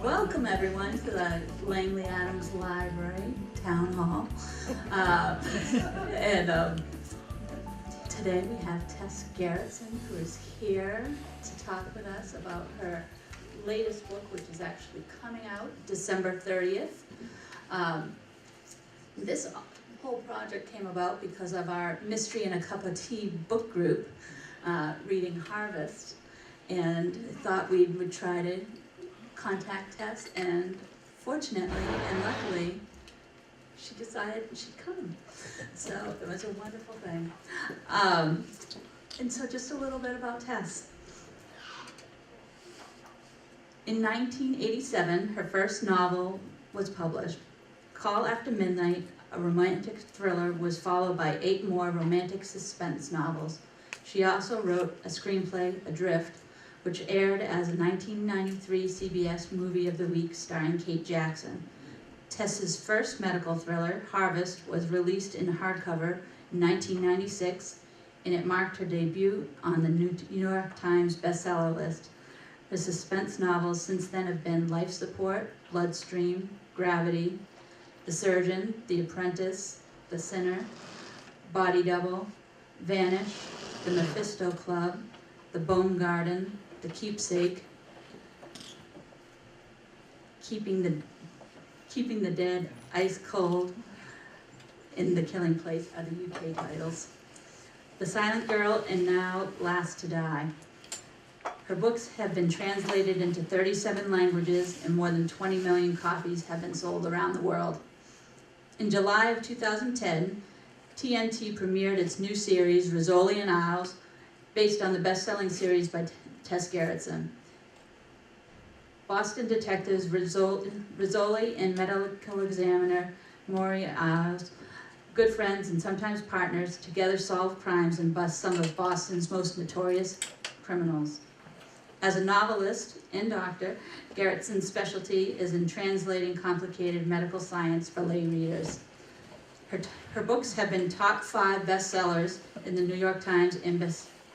Welcome everyone to the Langley Adams Library Town Hall. Today we have TessGerritsen, who is here to talk with us about her latest book, which is actually coming out December 30th. This whole project came about because of our Mystery and a Cup of Tea book group, Reading Harvest, and thought we would try to contact Tess, and fortunately and luckily she decided she'd come, so it was a wonderful thing. And so just a little bit about Tess. In 1987, her first novel was published. Call After Midnight, a romantic thriller, was followed by 8 more romantic suspense novels. She also wrote a screenplay, Adrift, which aired as a 1993 CBS Movie of the Week starring Kate Jackson. Tess's first medical thriller, Harvest, was released in hardcover in 1996, and it marked her debut on the New York Times bestseller list. Her suspense novels since then have been Life Support, Bloodstream, Gravity, The Surgeon, The Apprentice, The Sinner, Body Double, Vanish, The Mephisto Club, The Bone Garden, The Keepsake, Keeping the Dead Ice Cold, and The Killing Place are the UK titles. The Silent Girl, and now Last to Die. Her books have been translated into 37 languages, and more than 20 million copies have been sold around the world. In July of 2010, TNT premiered its new series, Rizzoli and Isles, based on the best-selling series by TessGerritsen. Boston detectives Rizzoli and medical examiner Maury Isles, good friends and sometimes partners, together solve crimes and bust some of Boston's most notorious criminals. As a novelist and doctor, Gerritsen's specialty is in translating complicated medical science for lay readers. Her books have been top 5 bestsellers in the New York Times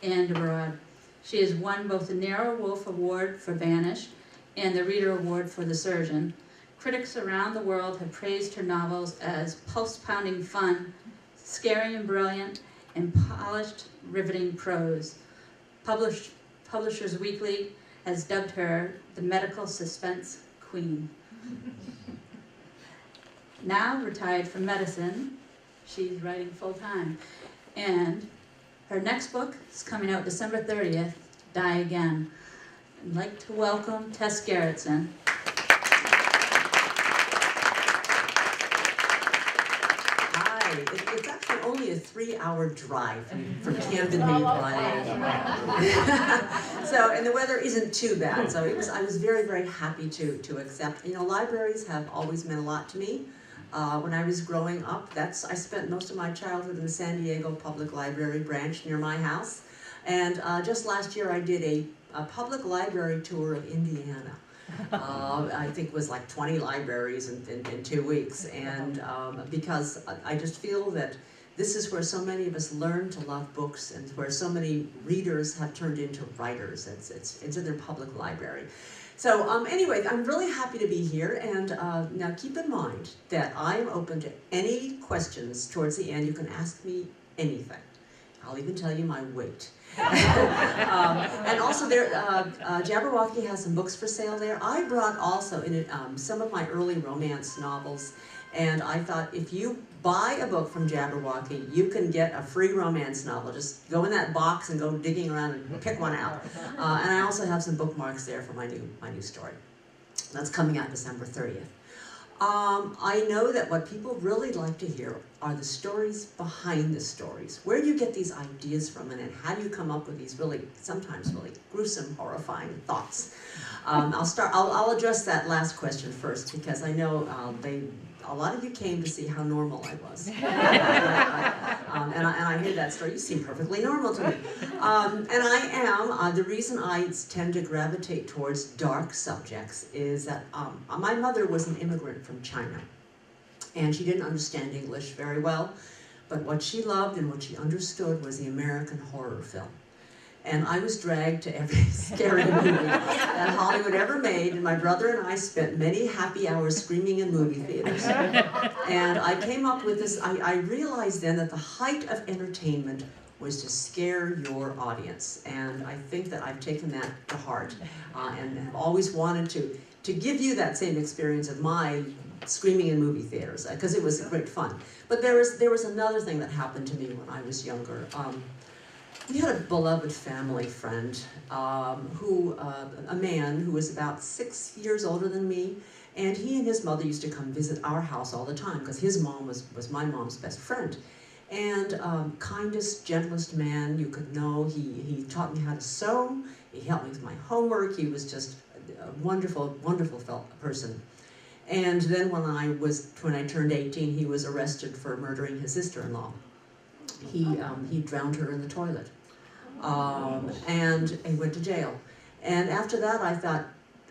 and abroad. She has won both the Nero Wolfe Award for Vanish and the Reader Award for The Surgeon. Critics around the world have praised her novels as pulse-pounding fun, scary and brilliant, and polished, riveting prose. Publishers Weekly has dubbed her the medical suspense queen. Now retired from medicine, she's writing full-time. And her next book is coming out December 30th, Die Again. I'd like to welcome TessGerritsen. Hi, it's actually only a 3-hour drive from Camden, Maine. So, and the weather isn't too bad, so I was very, very happy to accept. You know, libraries have always meant a lot to me. When I was growing up, I spent most of my childhood in the San Diego Public Library branch near my house. And just last year I did a public library tour of Indiana. I think it was like 20 libraries in 2 weeks. And because I just feel that this is where so many of us learn to love books, and where so many readers have turned into writers. It's in their public library. So anyway, I'm really happy to be here, and now keep in mind that I'm open to any questions towards the end. You can ask me anything. I'll even tell you my weight. And also there, Jabberwocky has some books for sale there. I brought also in it some of my early romance novels, and I thought if you buy a book from Jabberwocky, you can get a free romance novel. Just go in that box and go digging around and pick one out. And I also have some bookmarks there for my new story. That's coming out December 30th. I know that what people really like to hear are the stories behind the stories. Where do you get these ideas from, and how do you come up with these sometimes really gruesome, horrifying thoughts? I'll address that last question first, because I know a lot of you came to see how normal I was. And I hear that story. You seem perfectly normal to me. And I am. The reason I tend to gravitate towards dark subjects is that my mother was an immigrant from China. And she didn't understand English very well. But what she loved and what she understood was the American horror film. And I was dragged to every scary movie that Hollywood ever made, and my brother and I spent many happy hours screaming in movie theaters. And I came up with this, I realized then that the height of entertainment was to scare your audience. And I think that I've taken that to heart and have always wanted to give you that same experience of my screaming in movie theaters, because it was great fun. But there was another thing that happened to me when I was younger. We had a beloved family friend, a man who was about 6 years older than me, and he and his mother used to come visit our house all the time, because his mom was my mom's best friend. And kindest, gentlest man you could know. He taught me how to sew, he helped me with my homework, he was just a wonderful, wonderful person. And then when I turned 18, he was arrested for murdering his sister-in-law. He drowned her in the toilet. And he went to jail. And after that, I thought,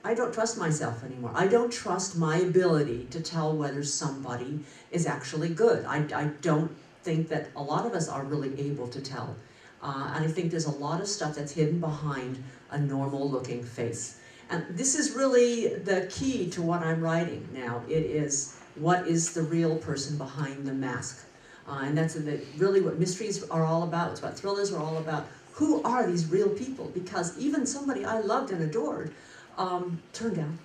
I don't trust myself anymore. I don't trust my ability to tell whether somebody is actually good. I don't think that a lot of us are really able to tell. And I think there's a lot of stuff that's hidden behind a normal-looking face. And this is really the key to what I'm writing now. It is, what is the real person behind the mask? And that's really what mysteries are all about. It's what thrillers are all about. Who are these real people? Because even somebody I loved and adored turned out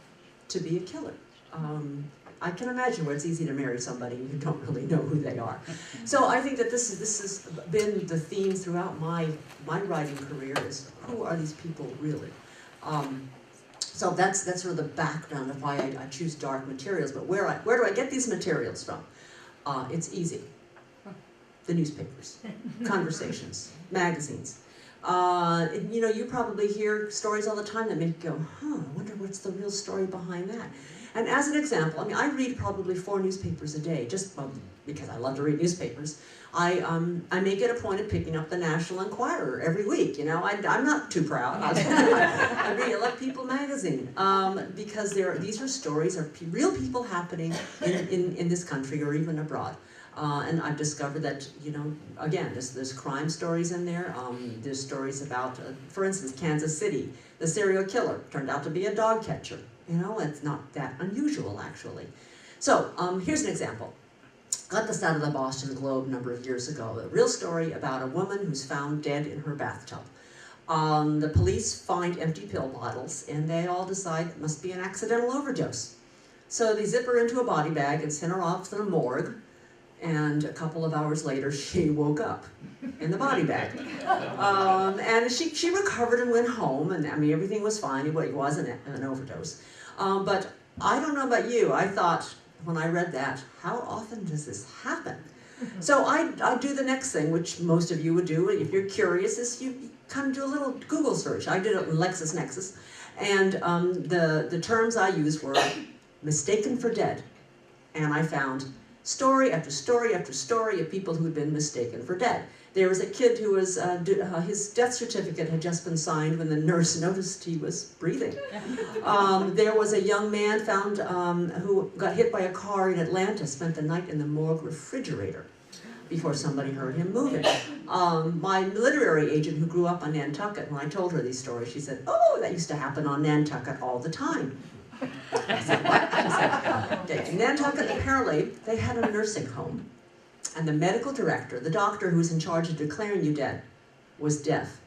to be a killer. I can imagine where it's easy to marry somebody you don't really know who they are. So I think that this has been the theme throughout my writing career, is who are these people really? So that's sort of the background of why I choose dark materials. But where do I get these materials from? It's easy. The newspapers, conversations, magazines. You probably hear stories all the time that make you go, I wonder what's the real story behind that. And as an example, I mean, I read probably 4 newspapers a day, just because I love to read newspapers. I make it a point of picking up the National Enquirer every week. I'm not too proud. I like People magazine, because these are stories of real people happening in this country or even abroad. And I've discovered that, again, there's crime stories in there. There's stories about, for instance, Kansas City. The serial killer turned out to be a dog catcher. It's not that unusual, actually. So here's an example. Got this out of the Boston Globe a number of years ago. A real story about a woman who's found dead in her bathtub. The police find empty pill bottles, and they all decide it must be an accidental overdose. So they zip her into a body bag and send her off to the morgue. And a couple of hours later, she woke up in the body bag. And she recovered and went home, and I mean, everything was fine. It wasn't an overdose. But I don't know about you, I thought, when I read that, how often does this happen? So I do the next thing, which most of you would do if you're curious, is you kind of do a little Google search. I did it in LexisNexis, and the terms I used were mistaken for dead. And I found story after story after story of people who had been mistaken for dead. There was a kid who was, his death certificate had just been signed when the nurse noticed he was breathing. There was a young man found who got hit by a car in Atlanta, spent the night in the morgue refrigerator before somebody heard him moving. My literary agent who grew up on Nantucket, when I told her these stories, she said, "Oh, that used to happen on Nantucket all the time." I said, what? She said, in Nantucket, apparently, they had a nursing home, and the medical director, the doctor who was in charge of declaring you dead, was deaf.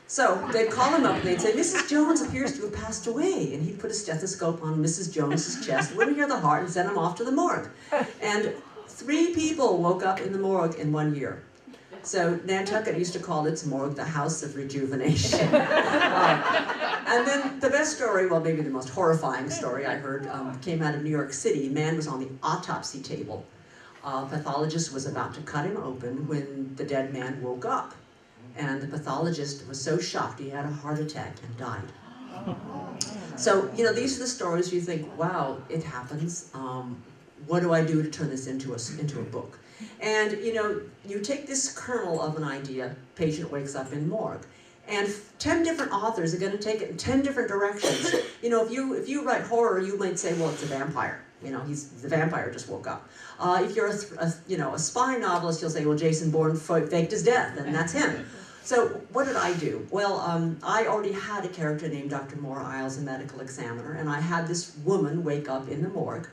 So they'd call him up and they'd say, "Mrs. Jones appears to have passed away," and he'd put a stethoscope on Mrs. Jones's chest, wouldn't hear the heart, and send him off to the morgue. And 3 people woke up in the morgue in 1 year. So Nantucket used to call its morgue the House of Rejuvenation. And then the best story, well, maybe the most horrifying story I heard, came out of New York City. A man was on the autopsy table. A pathologist was about to cut him open when the dead man woke up. And the pathologist was so shocked he had a heart attack and died. So, these are the stories you think, wow, it happens. What do I do to turn this into a book? And, you take this kernel of an idea, patient wakes up in morgue, and 10 different authors are going to take it in 10 different directions. If you write horror, you might say, well, it's a vampire. The vampire just woke up. If you're a spy novelist, you'll say, well, Jason Bourne faked his death, and that's him. So what did I do? Well, I already had a character named Dr. Maura Isles, a medical examiner, and I had this woman wake up in the morgue.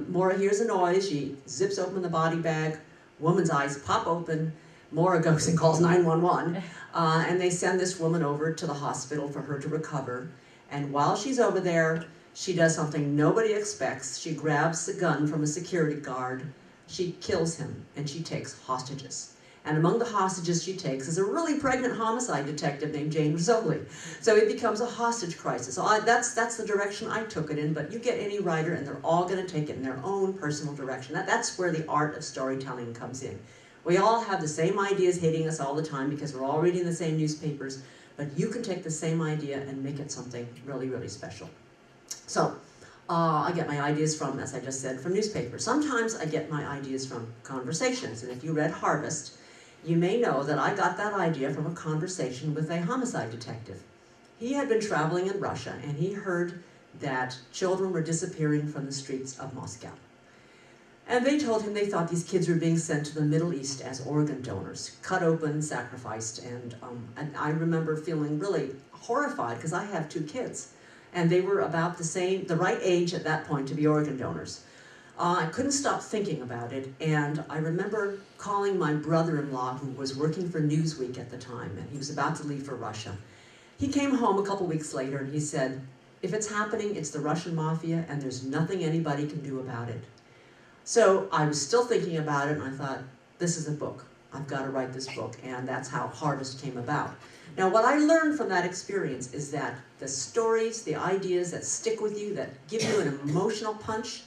Maura hears a noise, she zips open the body bag, woman's eyes pop open, Maura goes and calls 911, and they send this woman over to the hospital for her to recover. And while she's over there, she does something nobody expects. She grabs the gun from a security guard, she kills him, and she takes hostages. And among the hostages she takes is a really pregnant homicide detective named Jane Rizzoli. So it becomes a hostage crisis. So that's the direction I took it in, but you get any writer and they're all gonna take it in their own personal direction. That's where the art of storytelling comes in. We all have the same ideas hitting us all the time because we're all reading the same newspapers, but you can take the same idea and make it something really, really special. So I get my ideas from, as I just said, from newspapers. Sometimes I get my ideas from conversations, and if you read Harvest, you may know that I got that idea from a conversation with a homicide detective. He had been traveling in Russia and he heard that children were disappearing from the streets of Moscow. And they told him they thought these kids were being sent to the Middle East as organ donors, cut open, sacrificed, and I remember feeling really horrified because I have 2 kids and they were about the right age at that point to be organ donors. I couldn't stop thinking about it, and I remember calling my brother-in-law, who was working for Newsweek at the time, and he was about to leave for Russia. He came home a couple weeks later and he said, if it's happening, it's the Russian mafia and there's nothing anybody can do about it. So I was still thinking about it and I thought, this is a book. I've got to write this book, and that's how Harvest came about. Now what I learned from that experience is that the stories, the ideas that stick with you, that give you an emotional punch,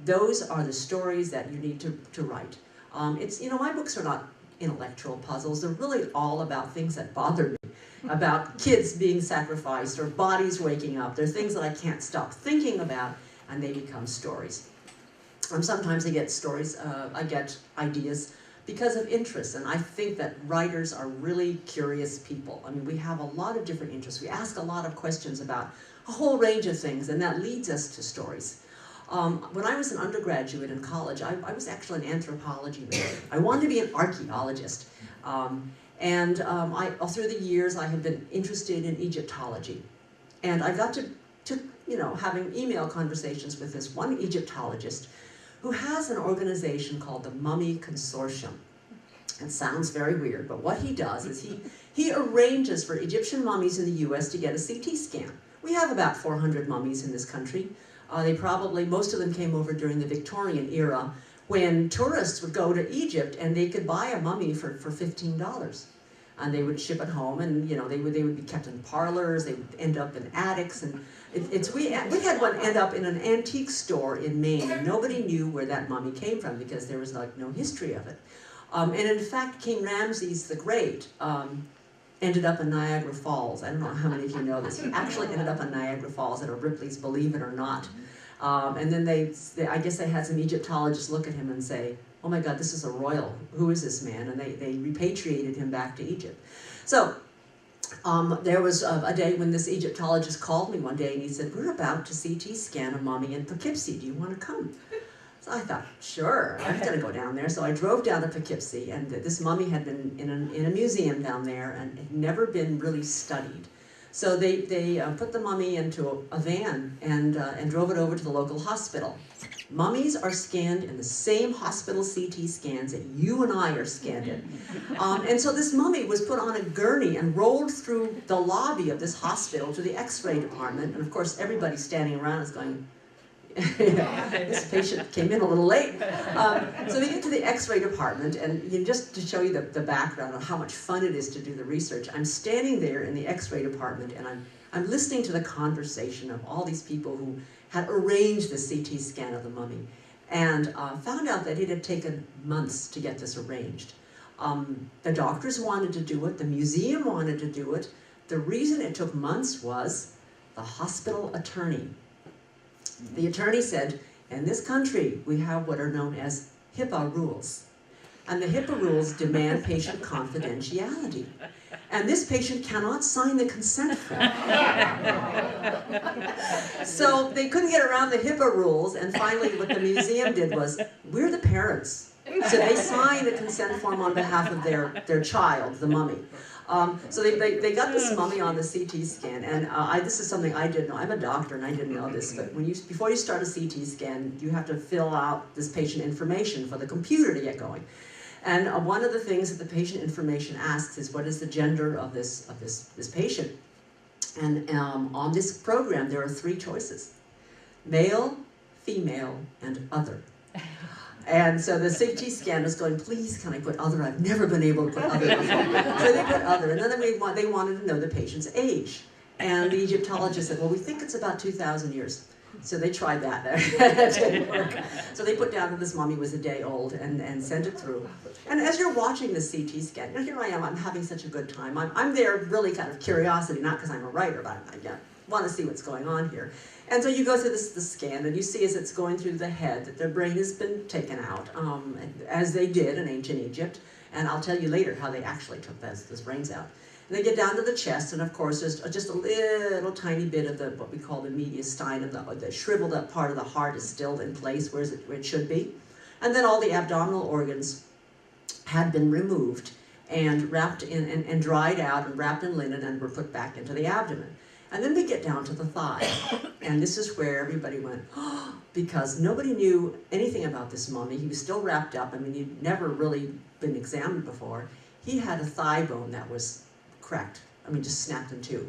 those are the stories that you need to write. My books are not intellectual puzzles. They're really all about things that bother me, about kids being sacrificed or bodies waking up. They're things that I can't stop thinking about, and they become stories. Sometimes I get stories, I get ideas because of interest, and I think that writers are really curious people. I mean, we have a lot of different interests. We ask a lot of questions about a whole range of things, and that leads us to stories. When I was an undergraduate in college, I was actually an anthropology major. I wanted to be an archaeologist. All through the years, I had been interested in Egyptology. And I got to having email conversations with this one Egyptologist who has an organization called the Mummy Consortium. It sounds very weird, but what he does is he arranges for Egyptian mummies in the US to get a CT scan. We have about 400 mummies in this country. Most of them came over during the Victorian era when tourists would go to Egypt and they could buy a mummy for $15. And they would ship it home, and they would be kept in parlors, they would end up in attics, and we had one end up in an antique store in Maine, and nobody knew where that mummy came from because there was no history of it. And in fact, King Ramses the Great ended up in Niagara Falls. I don't know how many of you know this. He actually ended up in Niagara Falls at a Ripley's, believe it or not. And then I guess they had some Egyptologists look at him and say, oh my God, this is a royal. Who is this man? And they repatriated him back to Egypt. So there was a day when this Egyptologist called me one day and he said, we're about to CT scan a mummy in Poughkeepsie. Do you want to come? So I thought, sure, I'm going to go down there. So I drove down to Poughkeepsie, and this mummy had been in a museum down there and had never been really studied. So they put the mummy into a van and drove it over to the local hospital. Mummies are scanned in the same hospital CT scans that you and I are scanned in. And so this mummy was put on a gurney and rolled through the lobby of this hospital to the X-ray department. And of course, everybody standing around is going, this patient came in a little late. So they get to the X-ray department, and just to show you the background on how much fun it is to do the research, I'm standing there in the X-ray department, and I'm listening to the conversation of all these people who had arranged the CT scan of the mummy, and found out that it had taken months to get this arranged. The doctors wanted to do it, the museum wanted to do it. The reason it took months was the hospital attorney. The attorney said, in this country, we have what are known as HIPAA rules. And the HIPAA rules demand patient confidentiality. And this patient cannot sign the consent form. So they couldn't get around the HIPAA rules, and finally what the museum did was, we're the parents. So they signed the consent form on behalf of their child, the mummy. So they got this mummy on the CT scan, and this is something I didn't know. I'm a doctor and I didn't know this, but before you start a CT scan, you have to fill out this patient information for the computer to get going. And one of the things that the patient information asks is, what is the gender of this patient? And on this program, there are 3 choices: male, female, and other. And so the CT scan was going, please can I put other? I've never been able to put other before. So they put other, and then they wanted to know the patient's age. And the Egyptologist said, well, we think it's about 2,000 years. So they tried that. That didn't work. So they put down that this mummy was a day old and sent it through. And as you're watching the CT scan, here I am, I'm having such a good time. I'm there really kind of curiosity, not because I'm a writer, but I want to see what's going on here. And so you go through the scan, and you see as it's going through the head that their brain has been taken out, as they did in ancient Egypt. And I'll tell you later how they actually took those brains out. And they get down to the chest, and of course there's just a little tiny bit of what we call the mediastinum, the shriveled up part of the heart is still in place where it should be. And then all the abdominal organs had been removed and wrapped in and dried out and wrapped in linen and were put back into the abdomen. And then we get down to the thigh, and this is where everybody went, oh, because nobody knew anything about this mummy. He was still wrapped up. I mean, he'd never really been examined before. He had a thigh bone that was cracked. I mean, just snapped in 2.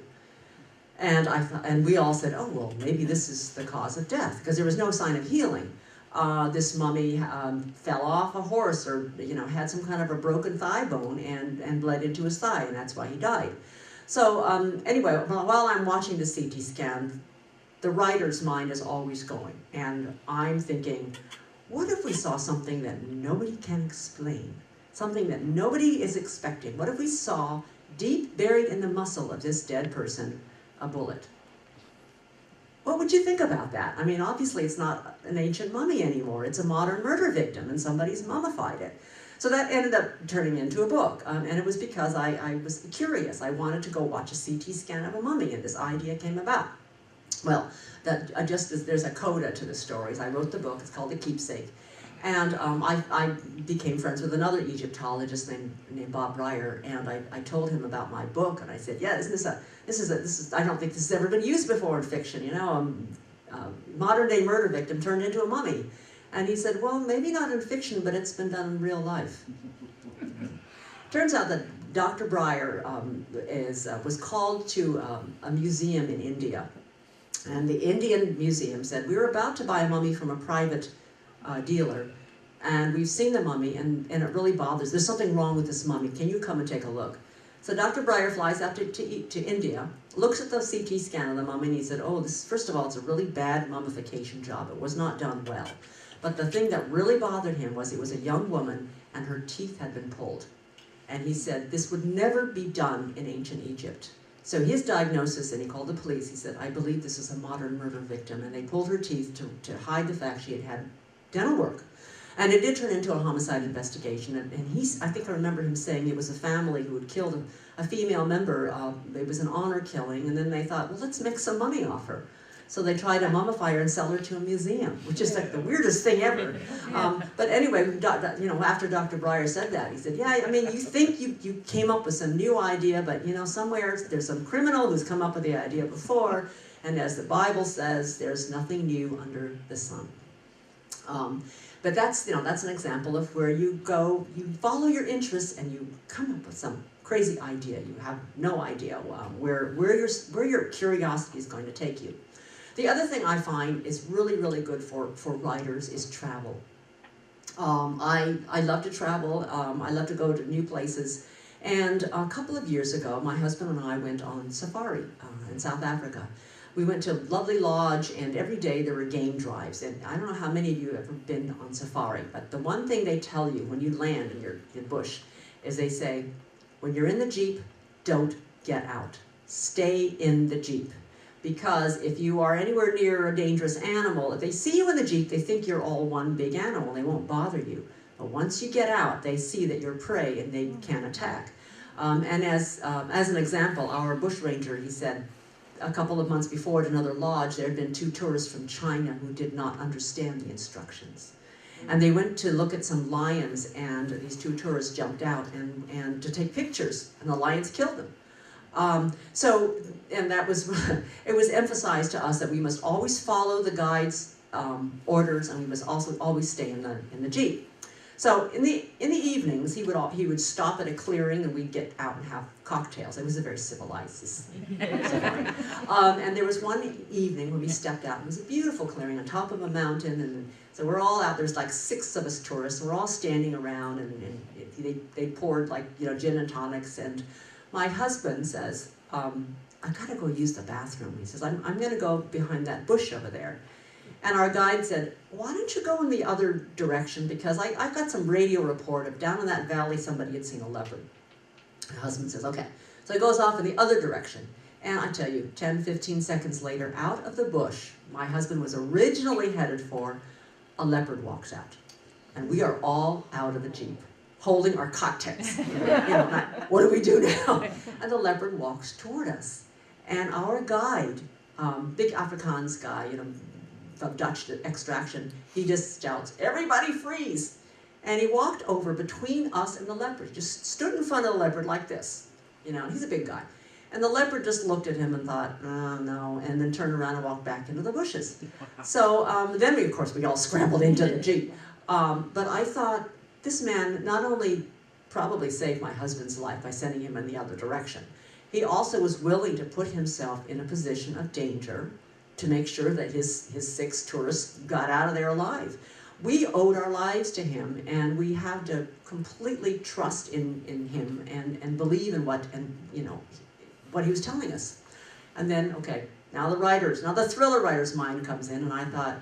And we all said, oh, well, maybe this is the cause of death, because there was no sign of healing. This mummy fell off a horse, or had some kind of a broken thigh bone and bled into his thigh, and that's why he died. So anyway, while I'm watching the CT scan, the writer's mind is always going, and I'm thinking, what if we saw something that nobody can explain, something that nobody is expecting? What if we saw, deep buried in the muscle of this dead person, a bullet? What would you think about that? I mean, obviously it's not an ancient mummy anymore. It's a modern murder victim, and somebody's mummified it. So that ended up turning into a book, and it was because I was curious. I wanted to go watch a CT scan of a mummy, and this idea came about. Well, there's a coda to the stories. I wrote the book. It's called The Keepsake. And I became friends with another Egyptologist named Bob Breyer, and I told him about my book, and I said, yeah, I don't think this has ever been used before in fiction, modern day murder victim turned into a mummy. And he said, well, maybe not in fiction, but it's been done in real life. Turns out that Dr. Breyer was called to a museum in India. And the Indian museum said, we were about to buy a mummy from a private dealer, and we've seen the mummy, and it really bothers. There's something wrong with this mummy. Can you come and take a look? So Dr. Breyer flies out to India, looks at the CT scan of the mummy, and he said, oh, first of all, it's a really bad mummification job. It was not done well. But the thing that really bothered him was it was a young woman, and her teeth had been pulled. And he said, this would never be done in ancient Egypt. So his diagnosis, and he called the police, he said, I believe this is a modern murder victim. And they pulled her teeth to hide the fact she had had dental work. And it did turn into a homicide investigation. And I think I remember him saying it was a family who had killed a female member. It was an honor killing. And then they thought, well, let's make some money off her. So they tried to mummify her and sell her to a museum, which is like the weirdest thing ever. But anyway, after Dr. Breyer said that, he said, yeah, I mean, you think you came up with some new idea, but somewhere there's some criminal who's come up with the idea before, and as the Bible says, there's nothing new under the sun. But that's an example of where you go, you follow your interests, and you come up with some crazy idea. You have no idea where your curiosity is going to take you. The other thing I find is really, really good for writers is travel. I love to travel. I love to go to new places. And a couple of years ago, my husband and I went on safari in South Africa. We went to a lovely lodge, and every day there were game drives. And I don't know how many of you have ever been on safari, but the one thing they tell you when you land in your bush is they say, when you're in the Jeep, don't get out. Stay in the Jeep. Because if you are anywhere near a dangerous animal, if they see you in the Jeep, they think you're all one big animal. They won't bother you. But once you get out, they see that you're prey and they can attack. And as an example, our bushranger, he said, a couple of months before at another lodge, there had been 2 tourists from China who did not understand the instructions. And they went to look at some lions, and these two tourists jumped out and to take pictures, and the lions killed them. And that was, it was emphasized to us that we must always follow the guide's orders, and we must also always stay in the Jeep. So in the evenings, he would stop at a clearing, and we'd get out and have cocktails. It was a very civilized safari. And there was one evening when we stepped out. It was a beautiful clearing on top of a mountain, and so we're all out. There's like 6 of us tourists. We're all standing around, and they poured like gin and tonics. And my husband says, "I gotta go use the bathroom." He says, "I'm gonna go behind that bush over there." And our guide said, "Why don't you go in the other direction, because I've got some radio report of down in that valley somebody had seen a leopard." My husband says, "Okay." So he goes off in the other direction. And I tell you, 10, 15 seconds later, out of the bush my husband was originally headed for, a leopard walks out. And we are all out of the Jeep, holding our cocktails. What do we do now? And the leopard walks toward us. And our guide, big Afrikaans guy, from Dutch extraction, he just shouts, "Everybody freeze!" And he walked over between us and the leopard, just stood in front of the leopard like this, and he's a big guy. And the leopard just looked at him and thought, "Oh, no," and then turned around and walked back into the bushes. So then we all scrambled into the Jeep. But I thought, this man not only probably saved my husband's life by sending him in the other direction, he also was willing to put himself in a position of danger to make sure that his 6 tourists got out of there alive. We owed our lives to him, and we had to completely trust in him and believe in what he was telling us. And then, okay, now the thriller writer's mind comes in, and I thought,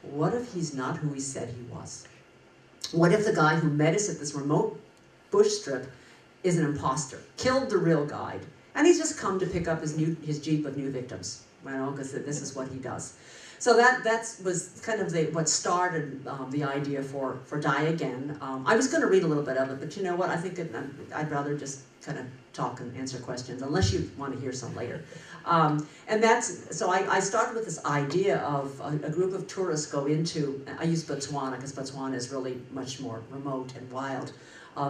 what if he's not who he said he was? What if the guy who met us at this remote bush strip is an imposter, killed the real guide, and he's just come to pick up his Jeep of new victims? Because this is what he does. So that was kind of what started the idea for Die Again. I was going to read a little bit of it, but you know what? I think I'd rather just kind of talk and answer questions, unless you want to hear some later. So I started with this idea of a group of tourists go into, I use Botswana because Botswana is really much more remote and wild.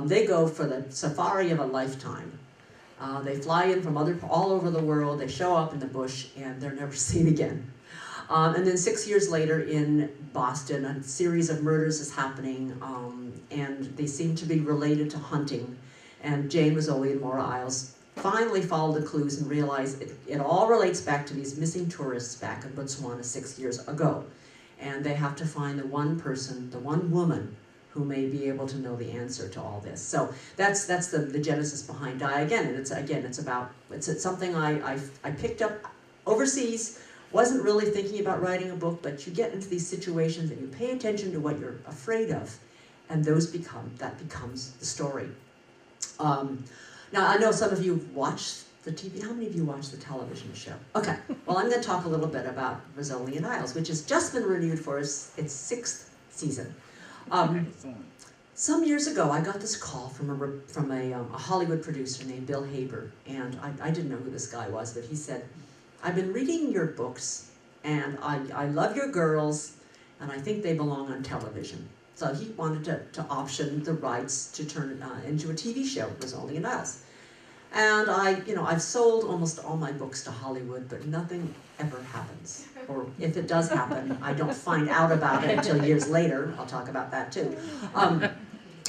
They go for the safari of a lifetime. They fly in from all over the world, they show up in the bush, and they're never seen again. And then 6 years later in Boston, a series of murders is happening, and they seem to be related to hunting. And Jane Rizzoli and Maura Isles finally followed the clues and realized it all relates back to these missing tourists back in Botswana 6 years ago. And they have to find the one person, the one woman, who may be able to know the answer to all this. So that's the genesis behind Die Again. And it's something I picked up overseas. Wasn't really thinking about writing a book, but you get into these situations and you pay attention to what you're afraid of, and that becomes the story. Now I know some of you watched the TV. How many of you watched the television show? Okay. Well, I'm going to talk a little bit about Rizzoli and Isles, which has just been renewed for its 6th season. Some years ago, I got this call from a Hollywood producer named Bill Haber, and I didn't know who this guy was, but he said, "I've been reading your books, and I love your girls, and I think they belong on television." So he wanted to option the rights to turn it into a TV show, Rizzoli and Isles. And I've sold almost all my books to Hollywood, but nothing ever happens. Or if it does happen, I don't find out about it until years later. I'll talk about that too.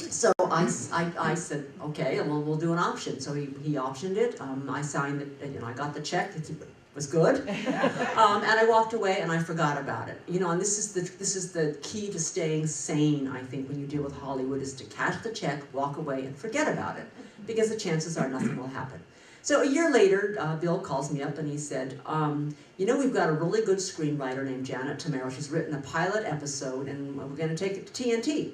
So I said, okay, well, we'll do an option. So he optioned it. I signed it. I got the check. It was good. And I walked away and I forgot about it. And this is the key to staying sane, I think, when you deal with Hollywood, is to cash the check, walk away, and forget about it, because the chances are nothing will happen. So a year later, Bill calls me up and he said, we've got a really good screenwriter named Janet Tamaro. She's written a pilot episode, and we're going to take it to TNT.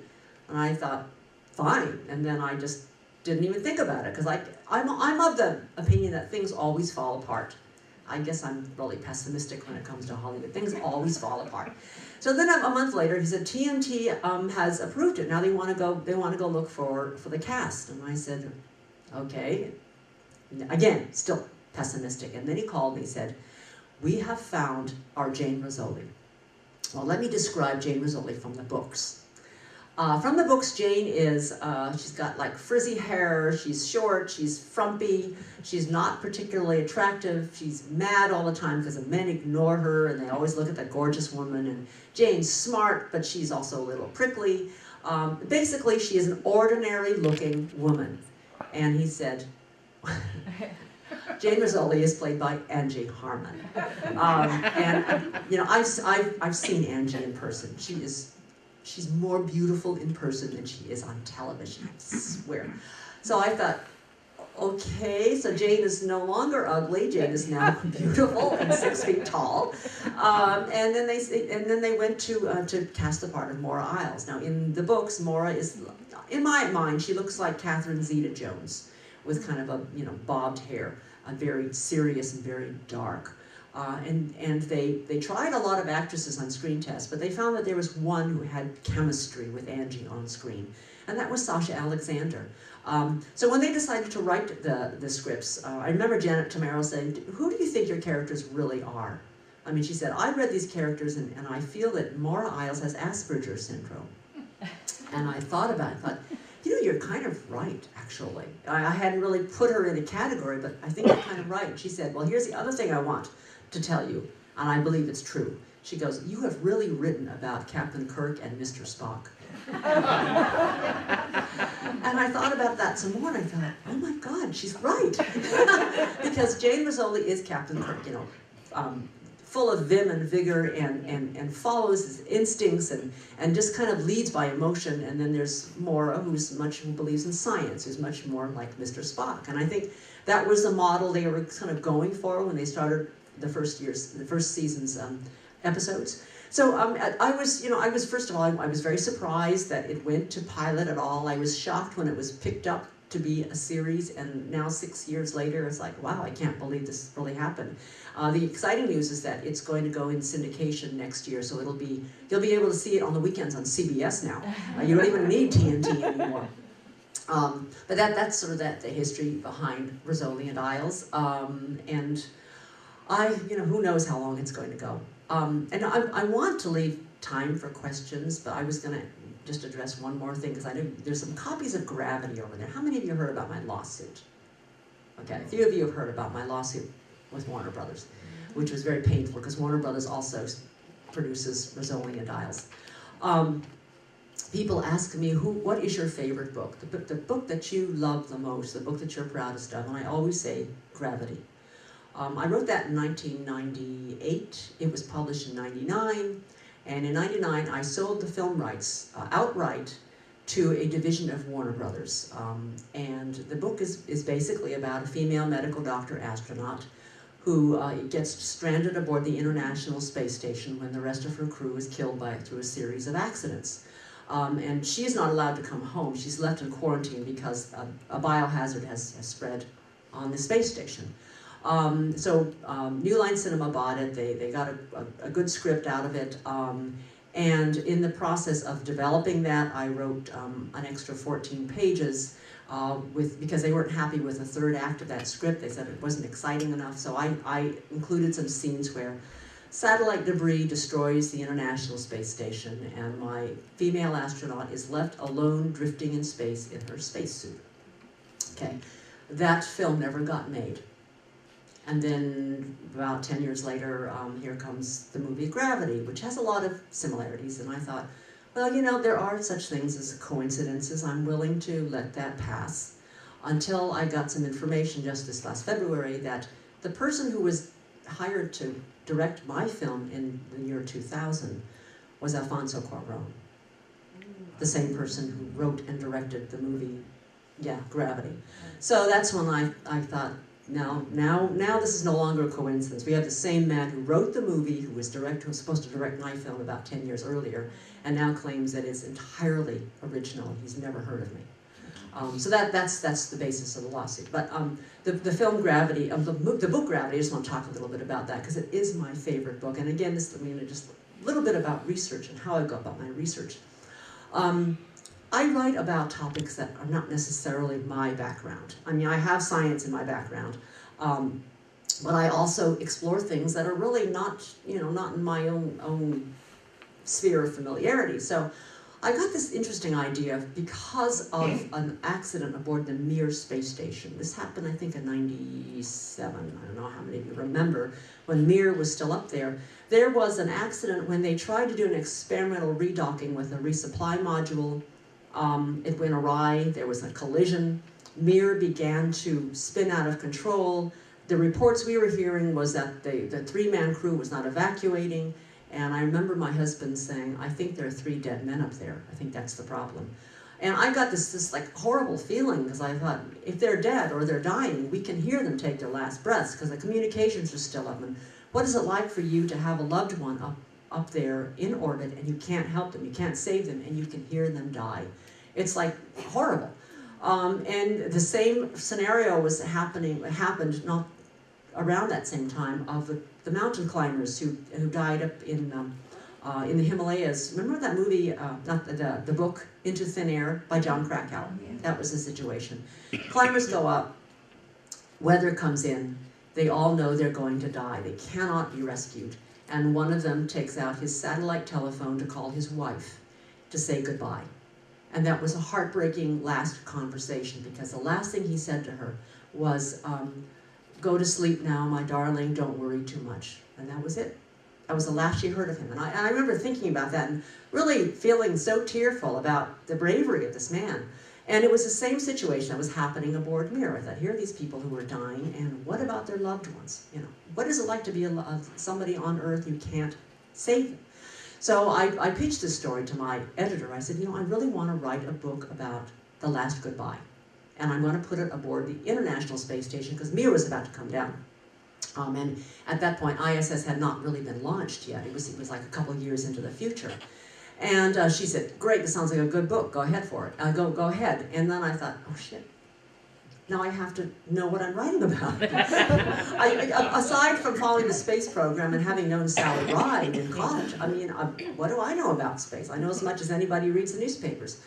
And I thought, fine. And then I just didn't even think about it, because I'm of the opinion that things always fall apart. I guess I'm really pessimistic when it comes to Hollywood. Things always fall apart. So then a month later, he said, TNT has approved it. Now they want to go look for the cast. And I said, okay. Again, still pessimistic. And then he called me and said, we have found our Jane Rizzoli. Well, let me describe Jane Rizzoli from the books. From the books, Jane is, she's got like frizzy hair, she's short, she's frumpy, she's not particularly attractive, she's mad all the time because the men ignore her and they always look at that gorgeous woman, and Jane's smart, but she's also a little prickly. Basically, she is an ordinary looking woman. And he said, Jane Rizzoli is played by Angie Harmon. You know, I've seen Angie in person. She's more beautiful in person than she is on television, I swear. So I thought, okay, so Jane is no longer ugly. Jane is now beautiful and 6 feet tall. And then they went to cast the part of Maura Isles. Now in the books, Maura is, in my mind, she looks like Catherine Zeta-Jones with kind of a, you know, bobbed hair, very serious and very dark. And they tried a lot of actresses on screen tests, but they found that there was one who had chemistry with Angie on screen, and that was Sasha Alexander. So when they decided to write the scripts, I remember Janet Tamaro saying, who do you think your characters really are? I mean, she said, I read these characters and I feel that Maura Isles has Asperger's syndrome. And I thought about it, I thought, you know, you're kind of right, actually. I hadn't really put her in a category, but I think you're kind of right. And she said, well, here's the other thing I want to tell you, and I believe it's true. She goes, you have really written about Captain Kirk and Mr. Spock. And I thought about that some more, and I thought, oh my God, she's right. Because Jane Rizzoli is Captain Kirk, you know, full of vim and vigor and follows his instincts and just kind of leads by emotion. And then there's Maura, who believes in science, who's much more like Mr. Spock. And I think that was the model they were kind of going for when they started the first season's episodes. So I was first of all, I was very surprised that it went to pilot at all. I was shocked when it was picked up to be a series, and now 6 years later, it's like, wow, I can't believe this really happened. The exciting news is that it's going to go in syndication next year, so you'll be able to see it on the weekends on CBS now. You don't even need TNT anymore. But that's sort of the history behind Rizzoli and Isles, and who knows how long it's going to go. And I want to leave time for questions, but I was going to just address one more thing, because I know there's some copies of Gravity over there. How many of you heard about my lawsuit? Okay, a few of you have heard about my lawsuit with Warner Brothers, which was very painful, because Warner Brothers also produces Rizzoli and Isles. People ask me, what is your favorite book? The book that you love the most, the book that you're proudest of, and I always say Gravity. I wrote that in 1998. It was published in 99. And in 99, I sold the film rights outright to a division of Warner Brothers. And the book is basically about a female medical doctor astronaut who gets stranded aboard the International Space Station when the rest of her crew is killed through a series of accidents. And she is not allowed to come home. She's left in quarantine because a biohazard has spread on the space station. New Line Cinema bought it. They got a good script out of it. And in the process of developing that, I wrote an extra 14 pages because they weren't happy with the third act of that script. They said it wasn't exciting enough. So I included some scenes where satellite debris destroys the International Space Station, and my female astronaut is left alone drifting in space in her spacesuit. Okay, that film never got made. And then about 10 years later, here comes the movie Gravity, which has a lot of similarities. And I thought, well, you know, there are such things as coincidences. I'm willing to let that pass, until I got some information just this last February that the person who was hired to direct my film in the year 2000 was Alfonso Cuarón, the same person who wrote and directed the movie, Gravity. So that's when I thought, now this is no longer a coincidence. We have the same man who wrote the movie, who was supposed to direct my film about 10 years earlier, and now claims that it's entirely original. He's never heard of me. So that's the basis of the lawsuit. But the film Gravity, the book Gravity, I just want to talk a little bit about that, because it is my favorite book. And again, just a little bit about research and how I go about my research. I write about topics that are not necessarily my background. I mean, I have science in my background, but I also explore things that are really not in my own sphere of familiarity. So I got this interesting idea because of an accident aboard the Mir space station. This happened, I think, in '97. I don't know how many of you remember when Mir was still up there. There was an accident when they tried to do an experimental redocking with a resupply module. It went awry. There was a collision. Mir began to spin out of control. The reports we were hearing was that the three-man crew was not evacuating. And I remember my husband saying, I think there are 3 dead men up there. I think that's the problem. And I got this like horrible feeling because I thought, if they're dead or they're dying, we can hear them take their last breaths because the communications are still up. And what is it like for you to have a loved one up there in orbit and you can't help them, you can't save them, and you can hear them die? It's like horrible. And the same scenario happened not around that same time of the mountain climbers who died up in the Himalayas. Remember that movie, not the book, Into Thin Air by John Krakauer? Yeah. That was the situation. Climbers go up, weather comes in, they all know they're going to die. They cannot be rescued. And one of them takes out his satellite telephone to call his wife to say goodbye. And that was a heartbreaking last conversation because the last thing he said to her was, go to sleep now, my darling, don't worry too much. And that was it. That was the last she heard of him. And I remember thinking about that and really feeling so tearful about the bravery of this man. And it was the same situation that was happening aboard Mir. I thought, here are these people who are dying, and what about their loved ones? You know, what is it like to be somebody on Earth who can't save them? So I pitched this story to my editor. I said, you know, I really want to write a book about the last goodbye. And I'm going to put it aboard the International Space Station because Mir was about to come down. And at that point, ISS had not really been launched yet. It was like a couple years into the future. And she said, great, this sounds like a good book. Go ahead for it. Go ahead. And then I thought, oh, shit. Now I have to know what I'm writing about. Aside from following the space program and having known Sally Ride in college, I mean, what do I know about space? I know as much as anybody who reads the newspapers.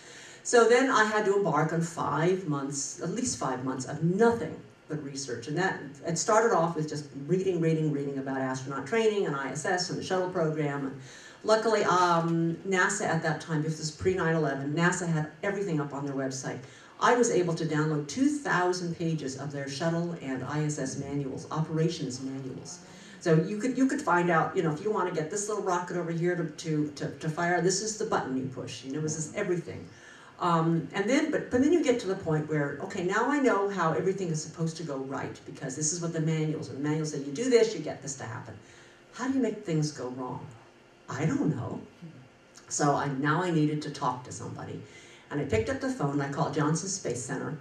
So then I had to embark on 5 months, at least 5 months, of nothing but research. And that, it started off with just reading about astronaut training and ISS and the shuttle program. And luckily, NASA at that time, this was pre-9/11, NASA had everything up on their website. I was able to download 2,000 pages of their shuttle and ISS manuals, operations manuals. So you could find out, you know, if you want to get this little rocket over here to fire, this is the button you push. You know, this is everything. And then, but then you get to the point where, okay, now I know how everything is supposed to go right because this is what the manuals say. You do this, you get this to happen. How do you make things go wrong? I don't know. So now I needed to talk to somebody. And I picked up the phone and I called Johnson Space Center.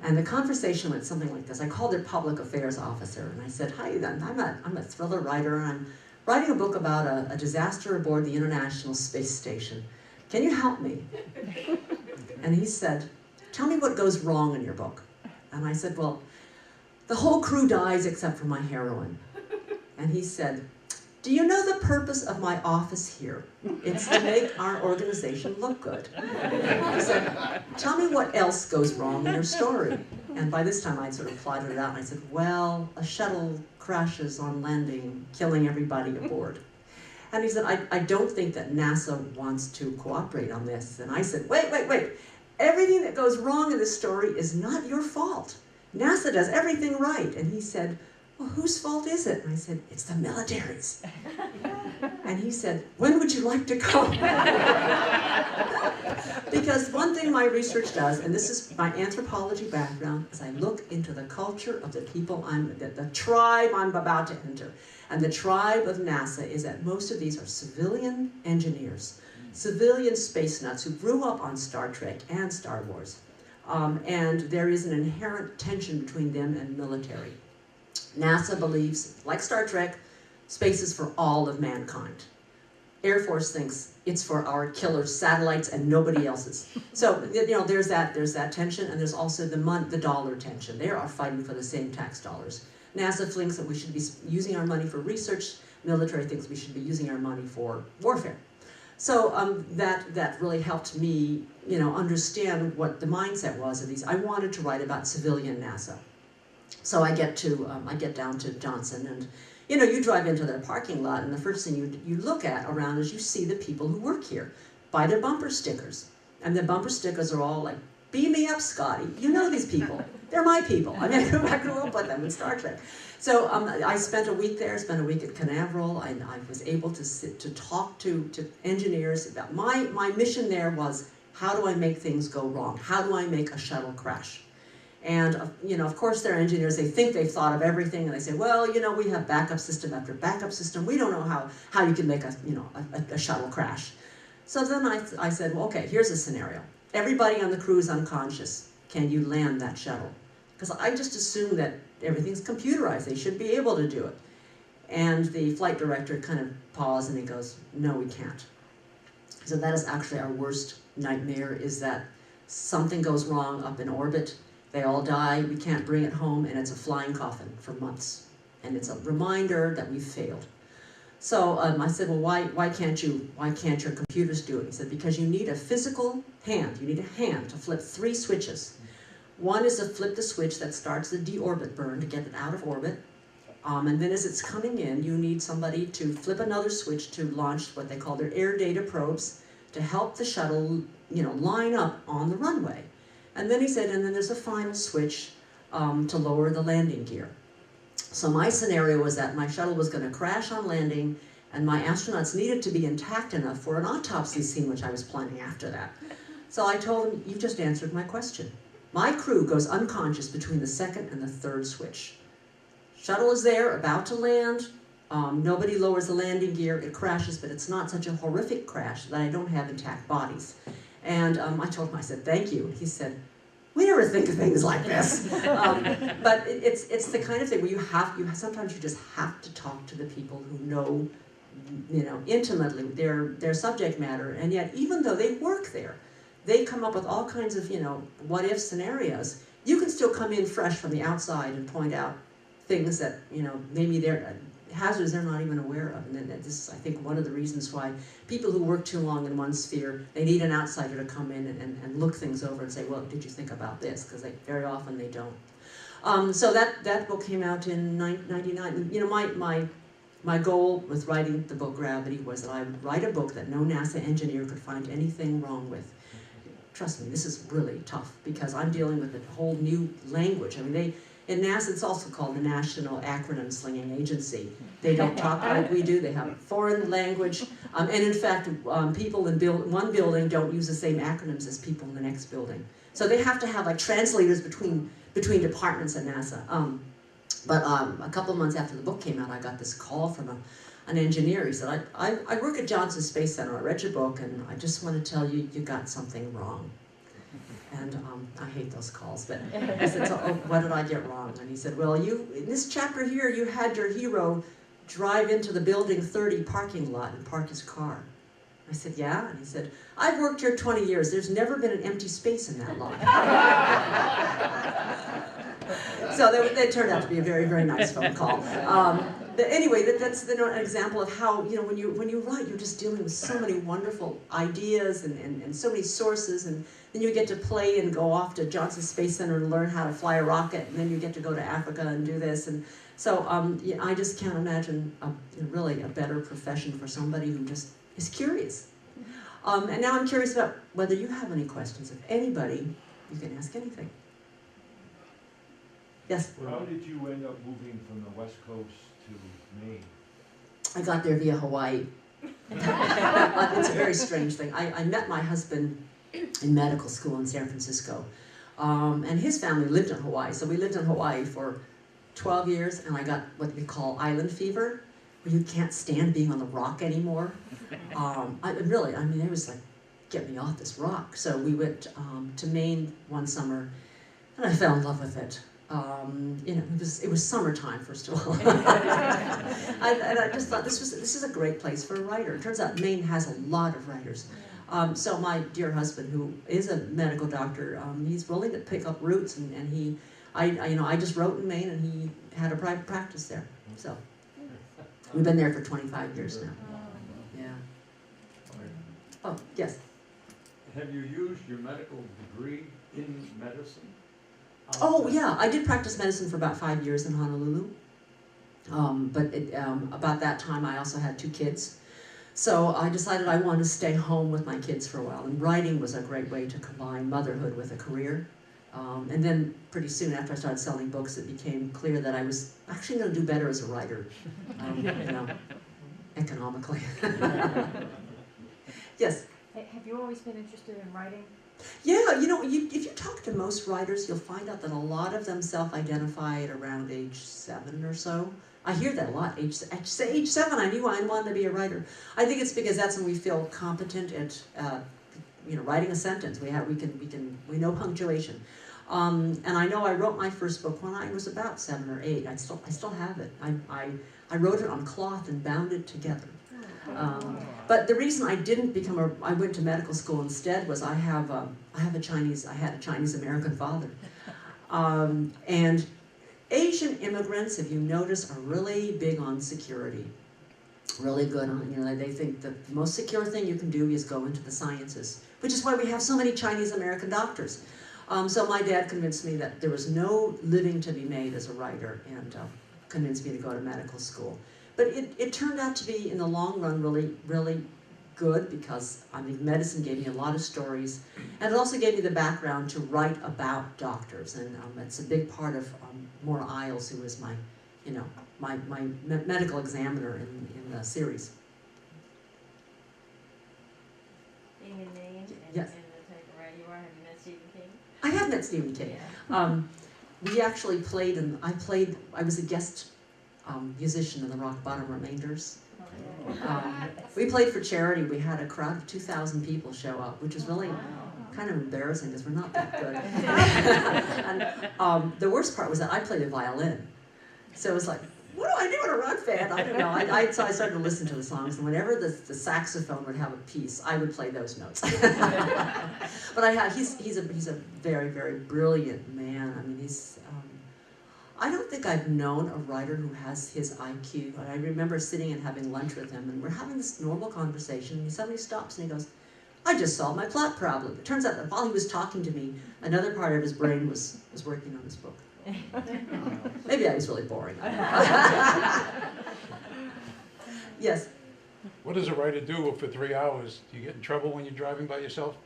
And the conversation went something like this. I called their public affairs officer and I said, hi, I'm a thriller writer and I'm writing a book about a disaster aboard the International Space Station. Can you help me? And he said, tell me what goes wrong in your book. And I said, well, the whole crew dies except for my heroine. And he said, do you know the purpose of my office here? It's to make our organization look good. He said, tell me what else goes wrong in your story. And by this time I'd sort of plotted it out and I said, well, a shuttle crashes on landing, killing everybody aboard. And he said, I don't think that NASA wants to cooperate on this. And I said, wait. Everything that goes wrong in this story is not your fault. NASA does everything right. And he said, well, whose fault is it? And I said, it's the military's. And he said, when would you like to come? Because one thing my research does, and this is my anthropology background, is I look into the culture of the people, the tribe I'm about to enter. And the tribe of NASA is that most of these are civilian engineers, civilian space nuts who grew up on Star Trek and Star Wars. And there is an inherent tension between them and military. NASA believes, like Star Trek, space is for all of mankind. Air Force thinks it's for our killer satellites and nobody else's. So, you know, there's that tension, and there's also the dollar tension. They are fighting for the same tax dollars. NASA thinks that we should be using our money for research. Military thinks we should be using our money for warfare. So that really helped me, you know, understand what the mindset was of these. I wanted to write about civilian NASA. So I get down to Johnson, and you drive into their parking lot, and the first thing you look at around is you see the people who work here. by their bumper stickers. And the bumper stickers are all like, beam me up, Scotty. You know these people. They're my people. I mean, I grew up with them in Star Trek. So I spent a week there, spent a week at Canaveral. I was able to talk to engineers about, my mission there was, how do I make things go wrong? How do I make a shuttle crash? And, you know, of course they're engineers, they think they've thought of everything, and they say, well, you know, we have backup system after backup system. We don't know how you can make a shuttle crash. So then I said, well, okay, here's a scenario. Everybody on the crew is unconscious. Can you land that shuttle? Because I just assume that everything's computerized. They should be able to do it. And the flight director kind of paused and he goes, no, we can't. So that is actually our worst nightmare, is that something goes wrong up in orbit. They all die, we can't bring it home, and it's a flying coffin for months. And it's a reminder that we've failed. So I said, well, why can't your computers do it? He said, because you need a physical hand. You need a hand to flip 3 switches. One is to flip the switch that starts the deorbit burn to get it out of orbit. And then as it's coming in, you need somebody to flip another switch to launch what they call their air data probes to help the shuttle, you know, line up on the runway. And then he said, and then there's a final switch to lower the landing gear. So my scenario was that my shuttle was going to crash on landing, and my astronauts needed to be intact enough for an autopsy scene, which I was planning after that. So I told him, you just answered my question. My crew goes unconscious between the 2nd and the 3rd switch. Shuttle is there, about to land. Nobody lowers the landing gear. It crashes, but it's not such a horrific crash that I don't have intact bodies. And I told him, I said, thank you. He said, we never think of things like this. But it's the kind of thing where sometimes you just have to talk to the people who know, you know, intimately their subject matter. And yet, even though they work there, they come up with all kinds of, you know, what-if scenarios. You can still come in fresh from the outside and point out things that, you know, maybe they're hazards they're not even aware of. And then this is, I think, one of the reasons why people who work too long in one sphere, they need an outsider to come in and look things over and say, well, did you think about this? Because very often they don't. So that book came out in 1999. You know, my goal with writing the book Gravity was that I would write a book that no NASA engineer could find anything wrong with. Trust me, this is really tough because I'm dealing with a whole new language. I mean, in NASA, it's also called the National Acronym Slinging Agency. They don't talk like we do. They have a foreign language. And in fact, people in one building don't use the same acronyms as people in the next building. So they have to have like translators between departments at NASA. But a couple of months after the book came out, I got this call from an engineer. He said, I work at Johnson Space Center. I read your book, and I just want to tell you, you got something wrong. And I hate those calls, but I said, so, oh, what did I get wrong? And he said, well, in this chapter here, you had your hero drive into the Building 30 parking lot and park his car. I said, yeah? And he said, I've worked here 20 years. There's never been an empty space in that lot. So that turned out to be a very, very nice phone call. But anyway, that's an example of how, you know, when you write, you're just dealing with so many wonderful ideas and so many sources, and then you get to play and go off to Johnson Space Center and learn how to fly a rocket, and then you get to go to Africa and do this. And so yeah, I just can't imagine really a better profession for somebody who just is curious. And now I'm curious about whether you have any questions. If anybody, you can ask anything. Yes? How did you end up moving from the West Coast to Maine? I got there via Hawaii. It's a very strange thing. I met my husband in medical school in San Francisco. And his family lived in Hawaii. So we lived in Hawaii for 12 years, and I got what we call island fever, where you can't stand being on the rock anymore. It was like, get me off this rock. So we went to Maine one summer, and I fell in love with it. It was summertime, first of all. And I just thought this is a great place for a writer. It turns out Maine has a lot of writers. So my dear husband, who is a medical doctor, he's willing to pick up roots, and I just wrote in Maine, and he had a private practice there. So we've been there for 25 years now. Yeah. Oh, yes. Have you used your medical degree in medicine? Oh, yeah. I did practice medicine for about 5 years in Honolulu. But about that time, I also had 2 kids. So I decided I wanted to stay home with my kids for a while, and writing was a great way to combine motherhood with a career. And then pretty soon after I started selling books, it became clear that I was actually going to do better as a writer, economically. Yes? Have you always been interested in writing? Yeah, if you talk to most writers, you'll find out that a lot of them self-identify at around age 7 or so. I hear that a lot. Age 7, I knew I wanted to be a writer. I think it's because that's when we feel competent at, writing a sentence. We know punctuation. And I know I wrote my first book when I was about 7 or 8. I still have it. I wrote it on cloth and bound it together. But the reason I didn't I went to medical school instead was I had a Chinese American father. And Asian immigrants, if you notice, are really big on security. Really good on, they think the most secure thing you can do is go into the sciences, which is why we have so many Chinese American doctors. So my dad convinced me that there was no living to be made as a writer, and convinced me to go to medical school. But it turned out to be, in the long run, really, really good, because medicine gave me a lot of stories, and it also gave me the background to write about doctors, and it's a big part of Maura Isles, who is my medical examiner in the series. Being in Maine and Yes. the type of writer you are, have you met Stephen King? I have met Stephen King. Yeah. We actually played, and I was a guest musician in the Rock Bottom Remainders. We played for charity. We had a crowd of 2,000 people show up, which was really kind of embarrassing because we're not that good. And the worst part was that I played the violin. So it was like, what do I do in a rock band? I don't know. So I started to listen to the songs, and whenever the saxophone would have a piece, I would play those notes. But he's a very, very brilliant man. I don't think I've known a writer who has his IQ. I remember sitting and having lunch with him, and we're having this normal conversation, and he suddenly stops and he goes, I just solved my plot problem. It turns out that while he was talking to me, another part of his brain was working on his book. Maybe I was really boring. Yes? What does a writer do for 3 hours? Do you get in trouble when you're driving by yourself?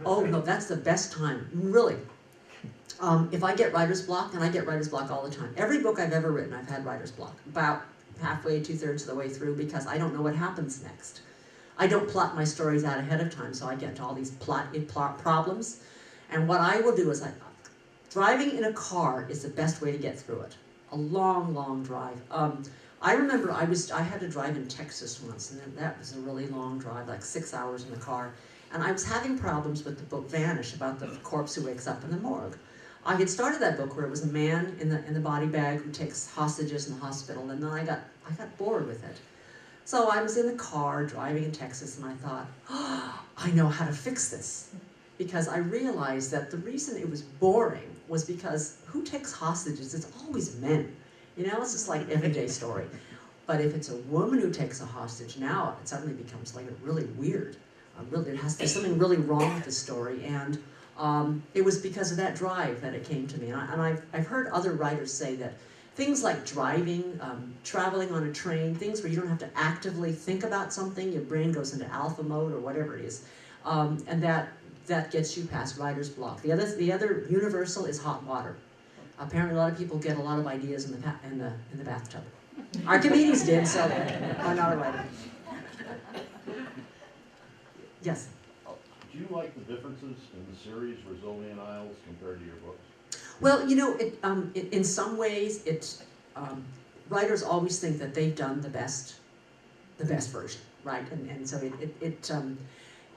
Oh, no, that's the best time, really. If I get writer's block, and I get writer's block all the time. Every book I've ever written, I've had writer's block. About halfway, 2/3 of the way through, because I don't know what happens next. I don't plot my stories out ahead of time, so I get to all these plot problems. And what I will do is, driving in a car is the best way to get through it. A long, long drive. I remember I had to drive in Texas once, and that was a really long drive, like 6 hours in the car. And I was having problems with the book Vanish, about the corpse who wakes up in the morgue. I had started that book where it was a man in the body bag who takes hostages in the hospital, and then I got bored with it. So I was in the car driving in Texas, and I thought, oh, I know how to fix this. Because I realized that the reason it was boring was because who takes hostages? It's always men. It's just like everyday story. But if it's a woman who takes a hostage, now it suddenly becomes like really weird. There's something really wrong with the story, and it was because of that drive that it came to me. And I've heard other writers say that things like driving, traveling on a train, things where you don't have to actively think about something, your brain goes into alpha mode or whatever it is, and that gets you past writer's block. The other universal is hot water. Apparently a lot of people get a lot of ideas in the bathtub. Archimedes did, so I'm not a writer. Yes? Do you like the differences in the series Rizzoli and Isles compared to your books? Well, in some ways, writers always think that they've done the best version, right? And so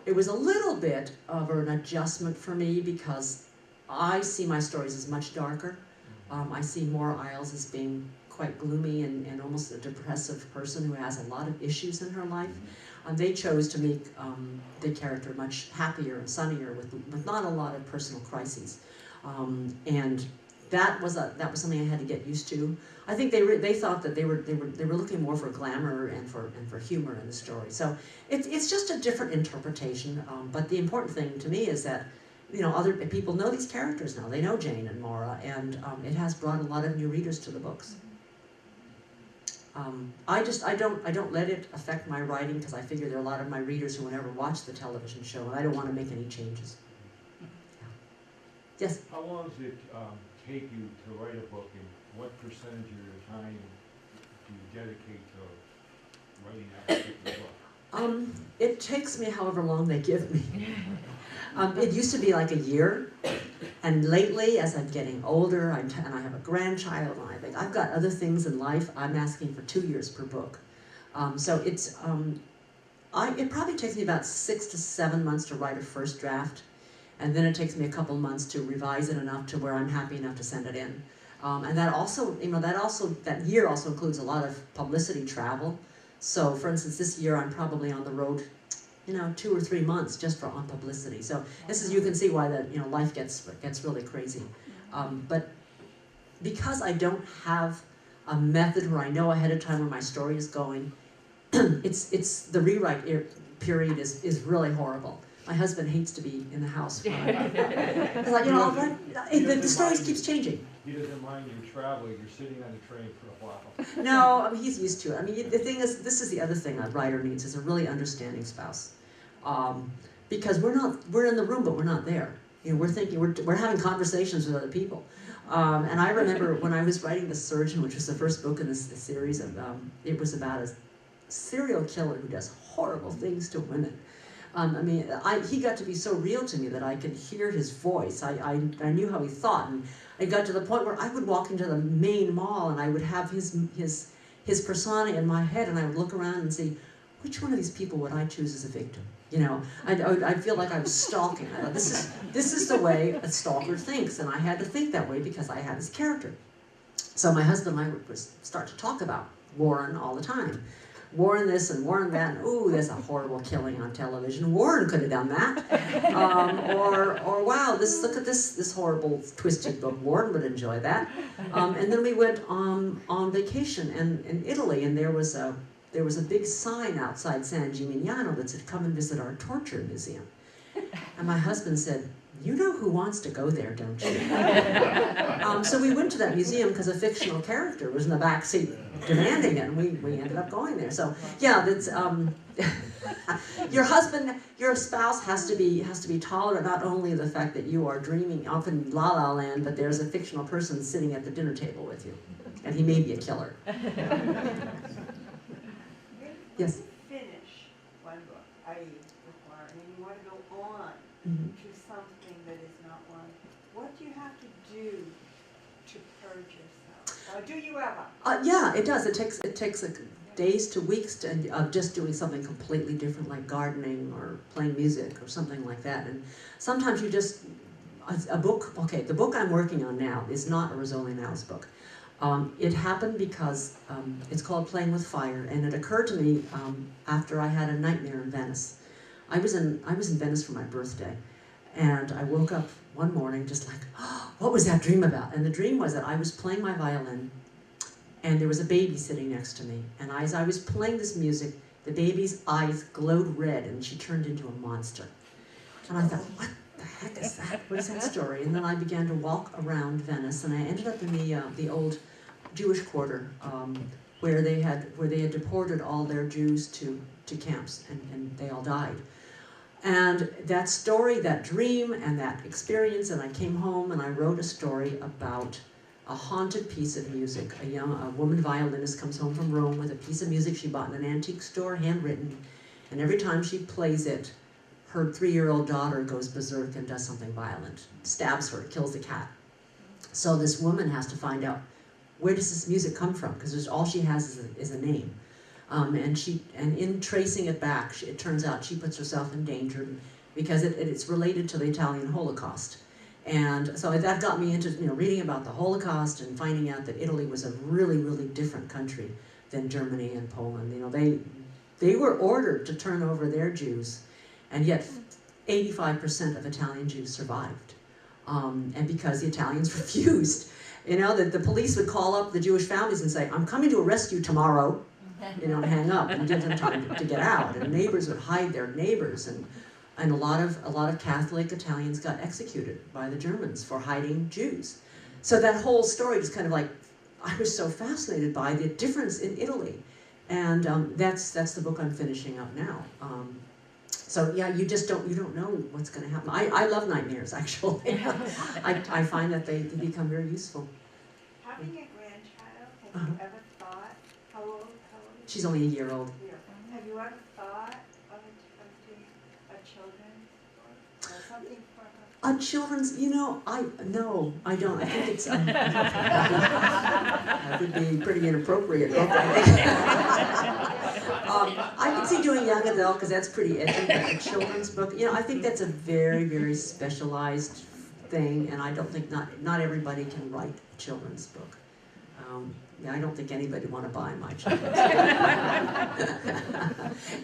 it was a little bit of an adjustment for me, because I see my stories as much darker. I see Maura Isles as being quite gloomy and almost a depressive person who has a lot of issues in her life. They chose to make the character much happier and sunnier with not a lot of personal crises. And that was something I had to get used to. I think they thought that they were looking more for glamour and for humor in the story. So it's just a different interpretation. But the important thing to me is that other people know these characters now. They know Jane and Maura, and it has brought a lot of new readers to the books. I don't let it affect my writing because I figure there are a lot of my readers who will never watch the television show, and I don't want to make any changes. Yeah. Yes? How long does it take you to write a book, and what percentage of your time do you dedicate to writing that particular book? It takes me however long they give me. It used to be like a year, and lately, as I'm getting older, and I have a grandchild, and I think I've got other things in life, I'm asking for 2 years per book. So it probably takes me about 6 to 7 months to write a first draft, and then it takes me a couple months to revise it enough to where I'm happy enough to send it in. And that also, that year also includes a lot of publicity travel. So, for instance, this year I'm probably on the road, 2 or 3 months just on publicity. So you can see why life gets really crazy. But because I don't have a method where I know ahead of time where my story is going, the rewrite period is really horrible. My husband hates to be in the house. He's like, the story keeps changing. He doesn't mind you traveling, you're sitting on the train for a while. No, he's used to it. The thing is, this is the other thing a writer needs, is a really understanding spouse. Because we're in the room, but we're not there. We're thinking, we're having conversations with other people. And I remember when I was writing The Surgeon, which was the first book in this series, it was about a serial killer who does horrible things to women. He got to be so real to me that I could hear his voice. I knew how he thought, and it got to the point where I would walk into the main mall and I would have his persona in my head, and I would look around and see, which one of these people would I choose as a victim? I'd feel like I was stalking. I thought, this is the way a stalker thinks, and I had to think that way because I had his character. So my husband and I would start to talk about Warren all the time. Warren this and Warren that, and ooh, there's a horrible killing on television. Warren could have done that. Or wow, look at this horrible twisted book. Warren would enjoy that. And then we went on vacation in Italy, and there was a big sign outside San Gimignano that said, "Come and visit our torture museum." And my husband said, "You know who wants to go there, don't you?" So we went to that museum because a fictional character was in the back seat demanding it, and we ended up going there. So yeah, that's your spouse has to be tolerant not only of the fact that you are dreaming off in La La Land, but there's a fictional person sitting at the dinner table with you, and he may be a killer. Yes. Finish one book, i.e. before, and you want to go on to something that is not one. What do you have to do to purge yourself? Or do you ever? Yeah, it does. It takes days to weeks of just doing something completely different, like gardening or playing music or something like that. And sometimes you just a book. Okay, the book I'm working on now is not a Rizzoli Niles book. It happened because it's called Playing with Fire, and it occurred to me after I had a nightmare in Venice. I was in Venice for my birthday, and I woke up one morning just like, oh, what was that dream about? And the dream was that I was playing my violin, and there was a baby sitting next to me, and as I was playing this music, the baby's eyes glowed red, and she turned into a monster. And I thought, what the heck is that? What is that story? And then I began to walk around Venice, and I ended up in the old Jewish quarter where they had deported all their Jews to camps, and they all died. And that story, that dream, and that experience, and I came home and I wrote a story about a haunted piece of music. A woman violinist comes home from Rome with a piece of music she bought in an antique store, handwritten, and every time she plays it, her 3-year-old daughter goes berserk and does something violent, stabs her, kills the cat. So this woman has to find out, where does this music come from? Because all she has is a name. And in tracing it back, it turns out she puts herself in danger because it's related to the Italian Holocaust. And so that got me into reading about the Holocaust and finding out that Italy was a really, really different country than Germany and Poland. They were ordered to turn over their Jews, and yet 85% of Italian Jews survived. And because the Italians refused. That the police would call up the Jewish families and say, "I'm coming to arrest you tomorrow," and hang up and give them time to get out. And neighbors would hide their neighbors, and a lot of Catholic Italians got executed by the Germans for hiding Jews. So that whole story just kind of like I was so fascinated by the difference in Italy. And that's the book I'm finishing up now. So yeah, you don't know what's going to happen. I love nightmares, actually. I find that they become very useful. Having a grandchild, have Uh-huh. you ever thought, how old is She's only a year old. she? Have you ever thought of doing a children's book or something for her? A children's, no, I don't. I think it's, that would be pretty inappropriate. I can see doing young adult because that's pretty edgy, but a children's book, I think that's a very, very specialized thing, and I don't think not everybody can write a children's book. I don't think anybody would want to buy my children's book.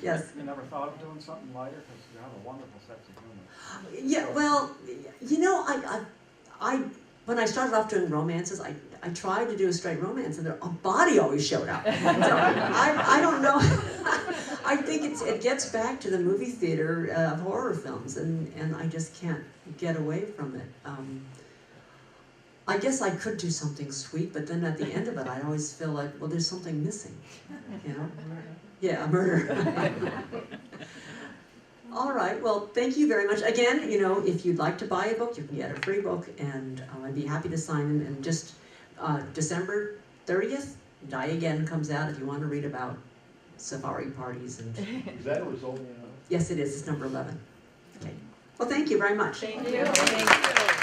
Yes. You never thought of doing something lighter, because you have a wonderful sense of humor. Yeah, well, I when I started off doing romances, I tried to do a straight romance, and a body always showed up. So I don't know. I think it gets back to the movie theater of horror films, and I just can't get away from it. I guess I could do something sweet, but then at the end of it, I always feel like, well, there's something missing. Yeah, a murder. All right, well, thank you very much. Again, if you'd like to buy a book, you can get a free book, and I'd be happy to sign them. And just December 30th, Die Again comes out if you want to read about safari parties. And Is that a result? yes, it is. It's number 11. Okay. Well, thank you very much. Thank you.